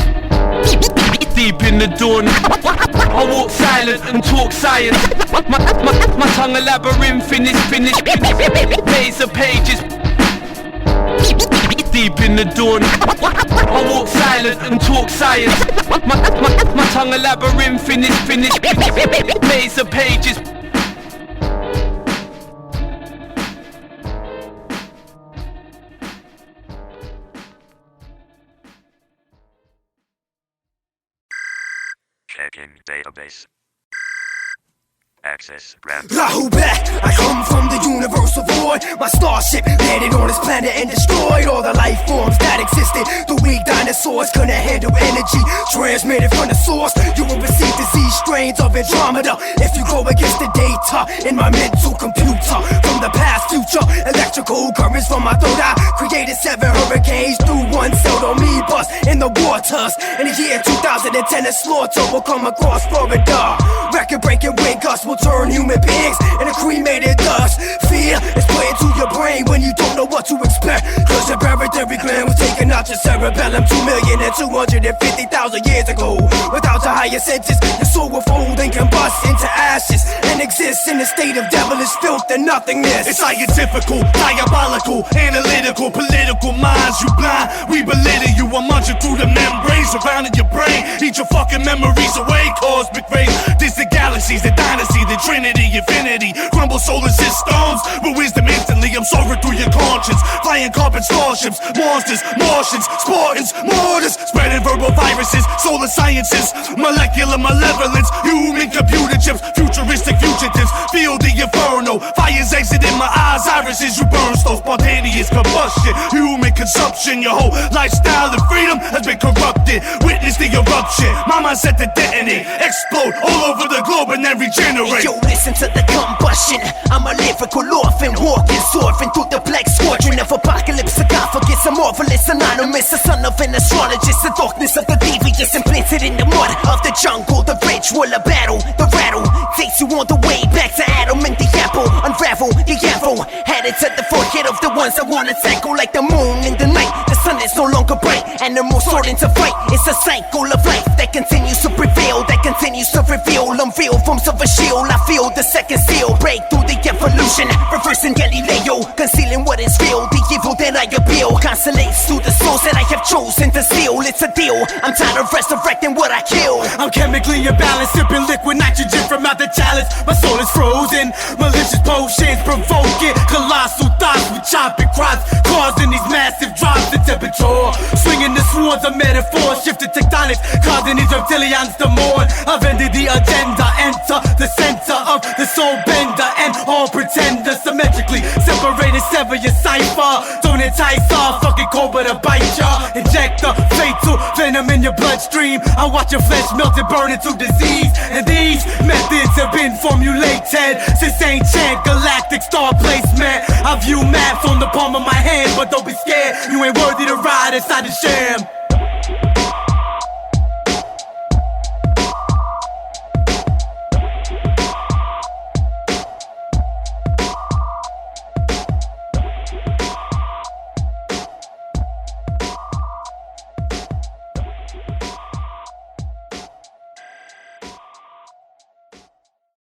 Deep in the dawn, I walk silent and talk science. My tongue a labyrinth in this maze of pages. Deep in the dawn, I walk silent and talk science. My tongue a labyrinth in this maze of pages. Checking database. Access granted. Rahu back, I come from the universal void. My starship landed on this planet and destroyed all the life forms that existed. The weak dinosaurs couldn't handle energy transmitted from the source. You will receive disease strains of Andromeda if you go against the data in my mental computer. From the past, future, electrical currents from my throat. I created 7 hurricanes through one cell amoebas in the waters. In the year 2010, a slaughter will come across Florida. Record-breaking wind gusts will turn human beings into cremated dust. Fear is put into your brain when you don't know what to expect, cause your barotheric gland was taken out your cerebellum 2,250,000 years ago. Without your higher senses, your soul will fold and combust into ashes and exists in a state of devilish filth and nothingness. It's scientifical, diabolical, analytical, political minds. You blind, we belittle you. I'm munching through the membranes surrounding your brain. Eat your fucking memories away, cosmic rays. Distant galaxies, the dynasty, the trinity, infinity. Crumble solar systems with wisdom instantly. I'm soaring through your conscience. Flying carbon starships, monsters, Martians, Spartans, mortars. Spreading verbal viruses, solar sciences, molecular malevolence. Human computer chips, futuristic fugitives. Feel the inferno, fires exiting my eyes, irises. You burn slow, spontaneous combustion. Human consumption, your whole lifestyle and freedom has been corrupted. Witness the eruption, my mind set to detonate, explode all over the globe and then regenerate. Yo, listen to the combustion. I'm a lyrical orphan, walking, surfing through the black squadron of apocalypse. Sarcophagus, a marvelous anonymous, a son of an astrologist. The darkness of the devious implanted in the mud of the jungle. The ritual of battle, the rattle takes you on the way back to Adam and the apple. Unravel the arrow, headed to the forehead of the ones that wanna tackle like the moon in the night. The sun is no longer bright, animals sword into fight. It's a cycle of life that continues to prevail, that continues to reveal unreal forms of a shield. I feel the second seal break through the evolution, reversing Galileo, concealing what is real. The evil that I appeal consolates through the souls that I have chosen to steal. It's a deal, I'm tired of resurrecting what I kill. I'm chemically imbalanced, sipping liquid nitrogen from out the chalice. My soul is frozen, malicious potions provoking colossal thoughts with chopping crops, causing these massive drops in temperature. Swinging the swords of metaphors, shifting tectonics, causing these reptilians to mourn. I've ended the agenda, enter the center of the soul bender, and all pretenders symmetrically separated, sever your cipher. Don't entice off, fucking cobra to bite ya. Inject the fatal venom in your bloodstream. I watch your flesh melt and burn into disease. And these methods have been formulated since ancient galactic star placement. I view maps on the palm of my hand, but don't be scared, you ain't worthy to ride inside the sham.